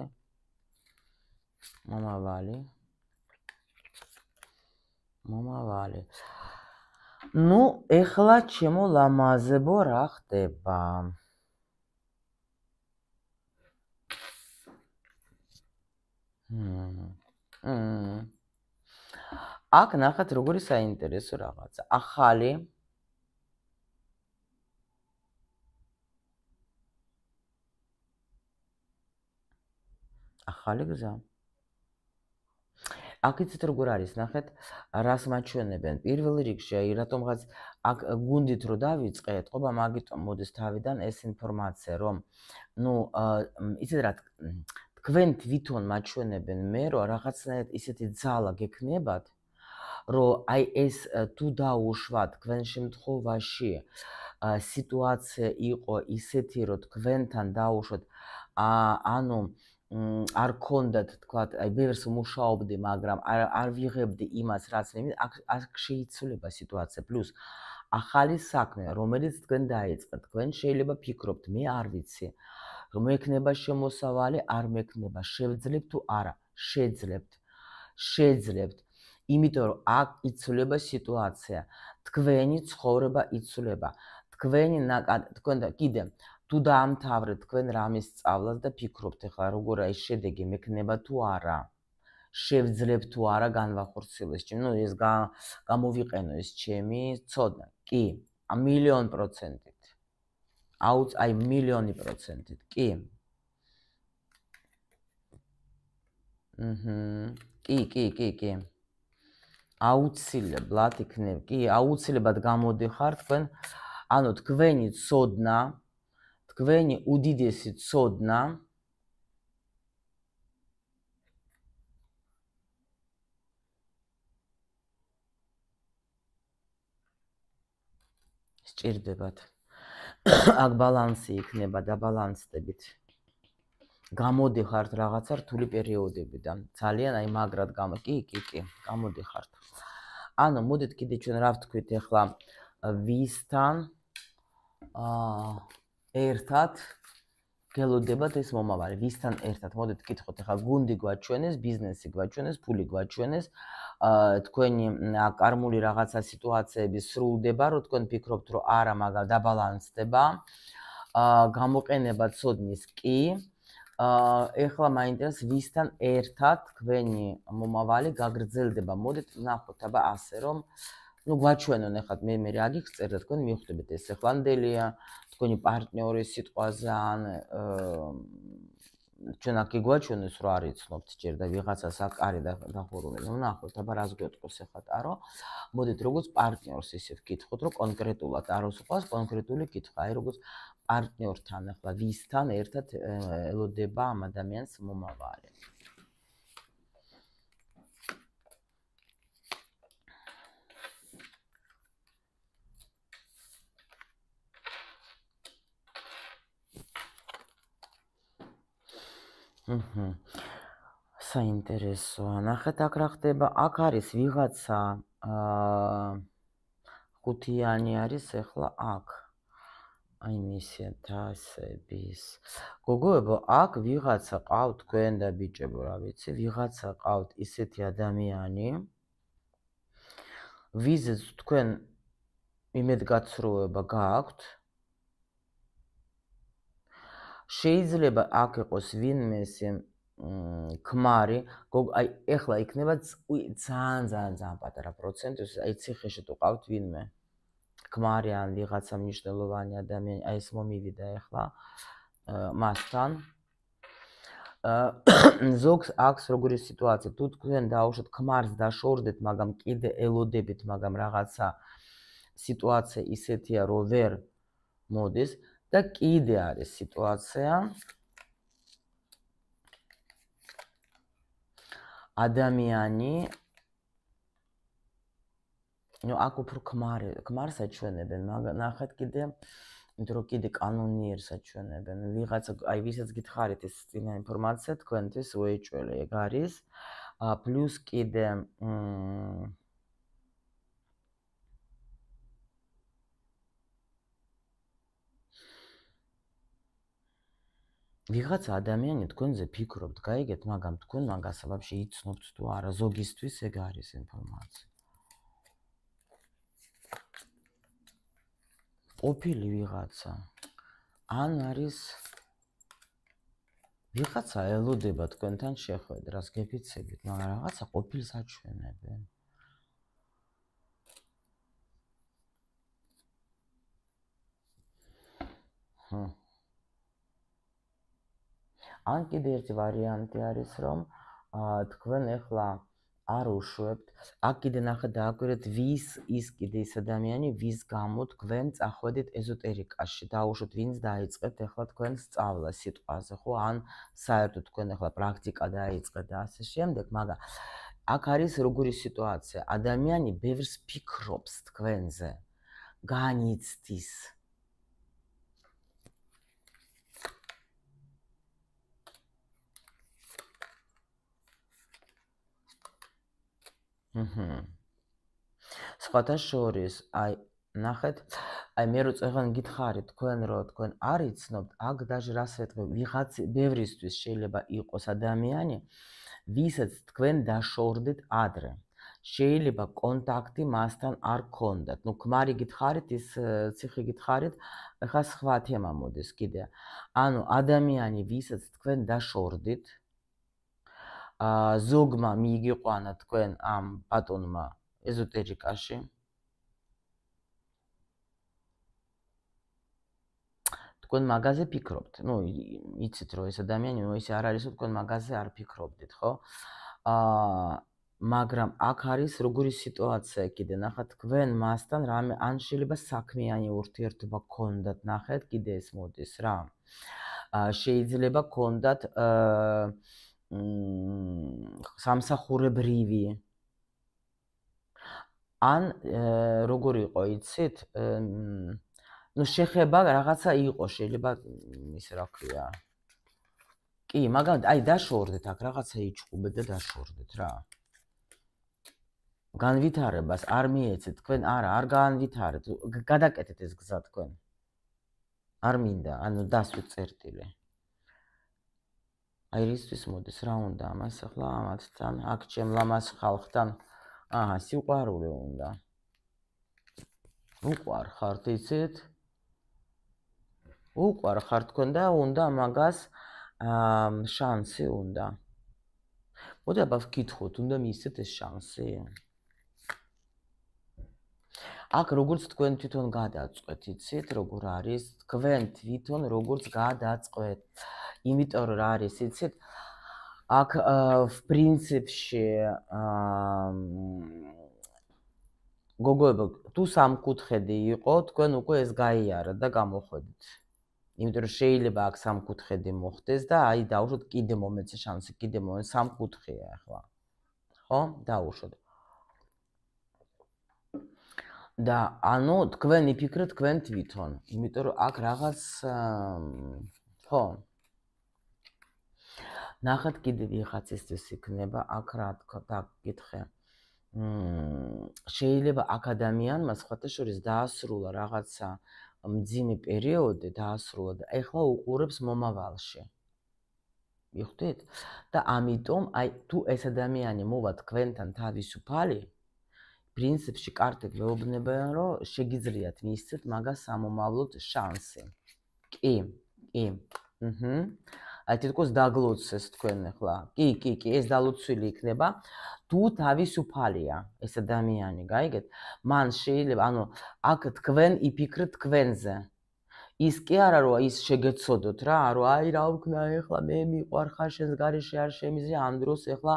ნუ, ეხლა ჩემო ლამაზებო რა ხდება? აქ ნახეთ როგორი საინტერესო რაღაცა. ახალი გზა. აქ იცით როგორ არის, ნახეთ, რას მაჩვენებენ. პირველ რიგში, რატომღაც აქ გუნდით რო დავიწყეთ, ყობა მაგიტომ მოდის თავიდან ეს ინფორმაცია, რომ ნუ იცით რა, თქვენ თვითონ მაჩვენებენ მე, რომ რაღაცნაირად ისეთი ძალა გექნებათ, რომ აი ეს თუ დაუშვათ თქვენ შემთხვევაში სიტუაცია იყო ისეთი, რომ თქვენთან დაუშვათ, ანუ არ ქონდათ, თქვათ, აი ბევრს მუშაობდი, მაგრამ არ ვიღებდი იმას, რაც მე აქ შეიცვლება სიტუაცია. პლუს ახალი საქმე, რომელიც თქვენ დაიწყეთ, თქვენ შეიძლება ფიქრობთ, მე არ ვიცი, რომ მექნება შემოსავალი, არ მექნება, შევძლებთ თუ არა, შეძლებთ. იმიტომ რომ აქ იცვლება სიტუაცია, თქვენი ცხოვრება იცვლება, თქვენ კიდე თუ დაამთავრეთ თქვენ რამის სწავლას და ფიქრობთ ახლა როგორ ის შედეგი მექნება თუ არა, შევძლებთ თუ არა განვახორციელოს ჩემი, ნუ ეს გამოვიყენო ეს ჩემი ცოდნა. კი, 1,000,000%-ით. აი 1,000,000%-ით, კი. კი. აუცილებლად იქნება, კი, აუცილებლად გამოდიხარ თქვენ, ანუ თქვენი ცოდნა, თქვენი უდიდესი ცოდნა სჭირდებათ. აქ ბალანსი იქნება, დაბალანსდებით. გამოდიხართ რაღაცა რთული პერიოდებიდან. ძალიან აი მაგრად კი, გამოდიხართ. ანუ მოდით კიდე ჩვენ რა ვთქვით ახლა ვისთან ერთად გელოდებათ ეს მომავალი, ვისთან ერთად. მოდით გითხოთ ახლა გუნდი გვაჩვენეს, ბიზნესი გვაჩვენეს, ფული გვაჩვენეს, თქვენი კარმული რაღაცა სიტუაციები სრულდება, რომ თქვენ ფიქრობთ, რომ არა, მაგრამ დაბალანსდება. გამოყენება ცოდნის კი. ეხლა მაინტერესებს ვისთან ერთად თქვენი მომავალი გაგრძელდება. მოდით ვნახოთ აბა ასე რომ ნუ გვაჩვენონ ახლა მე რა გიხსწერთ და თქვენ მიხვდებით ეს ეხლანდელია, თქვენი პარტნიორის სიტყვაზე ან ჩვენ აქ გვაჩვენეს რომ არ იცნობთ ჯერ და ვიღაცას აქ არის დახურული. ნუ ვნახოთ აბა რას გვეტყვის ახლა ტარო. მოდით როგორც პარტნიორს ისე ვკითხოთ, რომ კონკრეტულად აროს უყავს კონკრეტული კითხვა, აი როგორც პარტნიორთან ახლა ვისთან ერთად ელოდება ამ ადამიანს მომავალი. საინტერესოა. ნახეთ აქ რა ხდება. აქ არის ვიღაცა ხუთიანი არის ახლა აქ. აი მისია თასების. გოგოებო, აქ ვიღაცა ყავთ თქვენ და ბიჭებო, რა ვიცი, ვიღაცა ყავთ ისეთი ადამიანი, ვიზეც თქვენ იმედგაცრუება გააქვთ. შეიძლება აქ იყოს ვინმე ესე ქმარი, აი ეხლა იქნება ძალიან პატარა პროცენტი, აი ციხეში თუ ყავთ ვინმე ქმარი ან ვიღაცა მნიშვნელოვანი ადამიანი, აი ეს მომივიდა ეხლა მასთან. ზოგს აქვს როგორი სიტუაცია, თუ თქვენ დაუშვათ ქმარს დაშორდეთ, მაგრამ კიდე ელოდებით, მაგრამ რაღაცა სიტუაცია ისეთია, რომ ვერ მოდის და კიდე არის სიტუაცია ადამიანი, ნუ აქ უფრო ქმარს აჩვენებენ, მაგრამ ნახეთ კიდე, იმიტომ რომ კიდე კანონიერს აჩვენებენ, ვიღაცა, აი ვისაც გითხარით ეს წინა ინფორმაცია, თქვენთვის უეჭველი ეგ არის, პლუს კიდე ვიღაცა ადამიანი თქვენზე ფიქრობთ, გაიგეთ, მაგრამ თქვენ მაგას ვაფშე იცნობთ თუ არა, ზოგისთვის ეგ არის ინფორმაცია. ყოფილი ვიღაცა, ან არის ვიღაცა ელოდება თქვენთან შეხვედრას, გეფიცებით, მაგრამ რაღაცა ყოფილს აჩვენებენ. ან კიდე ერთი ვარიანტი არის, რომ თქვენ ეხლა არ უშვებთ, აქ კიდე ნახეთ დააკვირდეთ, ვის ის კიდე ის ადამიანი, ვის გამო თქვენ წახვედით ეზოტერიკაში, დაუშვოთ, ვინც დაიწყეთ ეხლა თქვენ სწავლა სიტყვაზე, ხო? ან საერთოდ თქვენ ეხლა პრაქტიკა დაიწყეთ და ასე შემდეგ, მაგრამ აქ არის როგორი სიტუაცია, ადამიანი ბევრს ფიქრობს თქვენზე, განიცდის. სხვათა შორის, აი, ნახეთ, აი მე რო წეღან გითხარით თქვენ რო თქვენ არ იცნობთ, აქ დაჟე რას ვეთქვი, ვიღაც ბევრისთვის შეიძლება იყოს ადამიანი, ვისაც თქვენ დაშორდეთ ადრე. შეიძლება კონტაქტი მასთან არ გქონდათ. ნუ ქმარი გითხარით, ის ციხე გითხარით, ეხლა სხვა თემა მოდის კიდე. ანუ ადამიანი, ვისაც თქვენ დაშორდით, ზოგმა მიიგიყვანა თქვენ ამ ბატონმა ეზოტერიკაში. თქვენ მაგაზე ფიქრობთ. ნუ იცით რომ ეს ადამიანი, ნუ ისე არ არის, რომ თქვენ მაგაზე არ ფიქრობდით, ხო? მაგრამ აქ არის როგორი სიტუაცია კიდე, ნახეთ, თქვენ მასთან რამე ან შეიძლება საქმიანი ურთიერთობა გქონდათ, ნახეთ, კიდე ეს მოდის რა. შეიძლება გქონდათ სამსახურებრივი. ან როგორი იყო, იცით? ნუ შეხება რაღაცა იყო, შეიძლება ისე რა ქვია. კი, მაგრამ აი დაშორდეთ აქ რაღაცა იჭყუბეთ და დაშორდეთ რა. განვითარებას არ მიეცეთ თქვენ, არა, არ განვითარეთ, გადაკეთეთ ეს გზა თქვენ. არ მინდა, ანუ დასვით წერტილი. აი რისთვის მოდის, რა უნდა ამას ახლა ამათთან, აქ ჩემ ლამას ხალხთან, სიყვარული უნდა. უყვარ ხართ, იცით? უყვარ ხარ თქვენ და უნდა მაგას შანსი უნდა. მოდი აბა ვკითხოთ, უნდა მისცეთ ეს შანსი? აქ როგორც თქვენ თვითონ გადაწყვეთ, იცით, როგორ არის? თქვენ თვითონ როგორც გადაწყვეთ. იმიტომ რომ რა არის, იცით? აქ პრინციპში გოგოებო, თუ სამკუთხედი იყო, თქვენ უკვე ეს გაიარეთ და გამოხვედით. იმიტომ რომ შეიძლება აქ სამკუთხედი მოხდეს და აი დაუშვოთ კიდე მომეცე შანსი, კიდე მომეცე სამკუთხეა ახლა. ხო? დაუშვოთ. და ანუ თქვენ იფიქრეთ თქვენ თვითონ, იმიტომ რომ აქ რაღაც ხო. ნახეთ კიდე ვიღაცისთვის იქნება აქ რა გითხრა. შეიძლება აქ ადამიანმა სხვათა შორის დაასრულა რაღაცა მძიმე პერიოდი დაასრულა და ეხლა უყურებს მომავალში. მიხვდით? და ამიტომ აი თუ ეს ადამიანი მოვა თქვენთან თავისუფალი, პრინციპში კარტები მეუბნებიან, რომ შეგიძლიათ მისცეთ მაგას სამომავლოდ შანსი. კი. აი თითქოს დაგლოცეს თქვენ ახლა. კი, ეს დალოცვილი იქნება. თუ თავისუფალია ეს ადამიანი, გაიგეთ? მან შეიძლება, ანუ აქ თქვენ იფიქრეთ თქვენზე. ის კი არა რომ ის შეგეცოდოთ რა, რომ აი რა ვქნა ახლა მე მიყვარხარ შენს გარეშე არ შემიძლია ამ დროს ახლა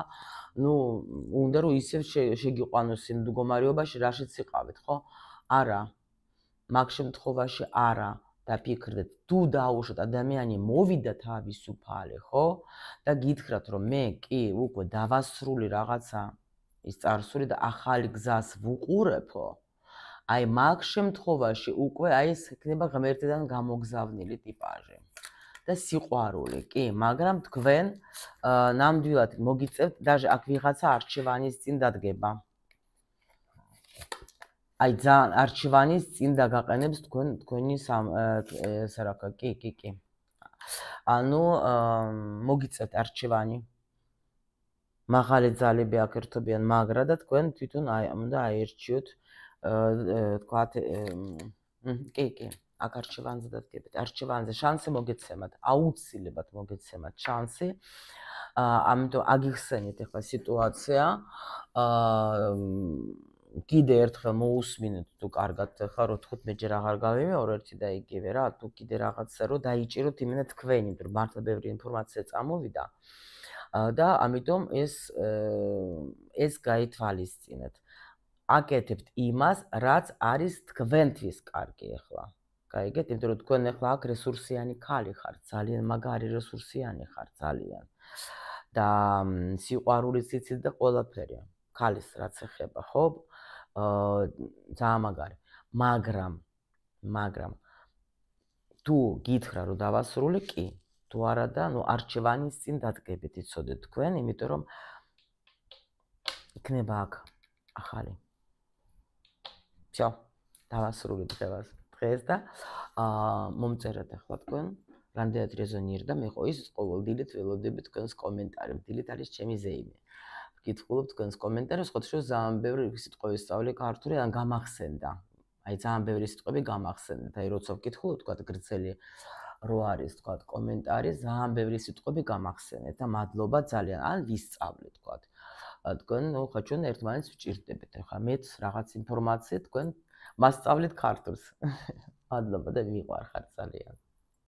უნდა რომ ისევ შეგიყვანოს იმ მდგომარეობაში რაშიც იყავით, ხო? არა. მაგ შემთხვევაში არა. დაფიქრდეთ, თუ დაუშვათ ადამიანი მოვიდა თავისუფალი, ხო? და გითხრათ, რომ მე კი უკვე დავასრულე რაღაცა ის წარსული და ახალი გზას ვუყურებო. აი მაგ შემთხვევაში უკვე აი ეს იქნება ღმერთიდან გამოგზავნილი ტიპაჟი. და სიყვარული, კი, მაგრამ თქვენ ნამდვილად მოგიწევთ, даже აქ ვიღაცა არჩევანის წინ დადგება. აი ძალიან არჩევანის წინ დაგაყენებს თქვენი ესა რა კი. ანუ მოგიწევთ არჩევანი. მაღალი ძალები აკერთობიან მაგრა და თქვენ თვითონ უნდა აერჩიოთ თქვათ კი. აქ არჩევანზე დადგებით. არჩევანზე შანსი მოგეცემათ, აუცილებლად მოგეცემათ შანსი. ამიტომ აგიხსენეთ ახლა სიტუაცია. კიდე ერთხელ მოусმინეთ თუ კარგად ხარ რომ 15-ჯერ აღარ გავიმეორო ერთი და იგივე რა, თუ კიდე რაღაცა რომ დაიჭიროთ იმენა თქვენი, რომ მართლა ბევრი ინფორმაცია წამოვიდა და ამიტომ ეს გაითვალისწინეთ. აკეთებთ იმას, რაც არის თქვენთვის კარგი ახლა. გაიგეთ? იმიტომ რომ თქვენ ახლა აქ რესურსიანი ქალი ხართ, ძალიან მაგარი რესურსიანი ხართ, ძალიან. და სიყვარულიც იცით და ყველაფერი. ქალის რაც ეხება, ხო? ძალიან მაგარი. მაგრამ თუ გითხრა რომ დავასრულე, კი. თუ არა და არჩევანის წინ დადგებით, იცოდეთ თქვენ, იმიტომ რომ იქნება აქ ახალი. всё, დავასრულეთ დღეს და მომწერეთ ახლა თქვენ რამდენად რეზონირდა მე ხო ის ყოველდღიურად ველოდებით თქვენს კომენტარებს, დილით არის ჩემი ზეიმი. ვკითხულობ თქვენს კომენტარებს, ხოთშოს ძალიან ბევრი სიტყვები სწავლე ქართული, ან გამახსენდა. აი ძალიან ბევრი სიტყვები გამახსენდა. აი როცა ვკითხულობ, თქვა გრძელი რო არის, თქვა კომენტარი, ძალიან ბევრი სიტყვები გამახსენეთ და მადლობა ძალიან. ან ვისწავლე, თქვა. თქვენ ხო ჩვენ ერთმანეთს ვჭირდებით. ახლა მეც რაღაც ინფორმაცია თქვენ მასწავლეთ ქართულს. მადლობა და მიყვარხართ ძალიან.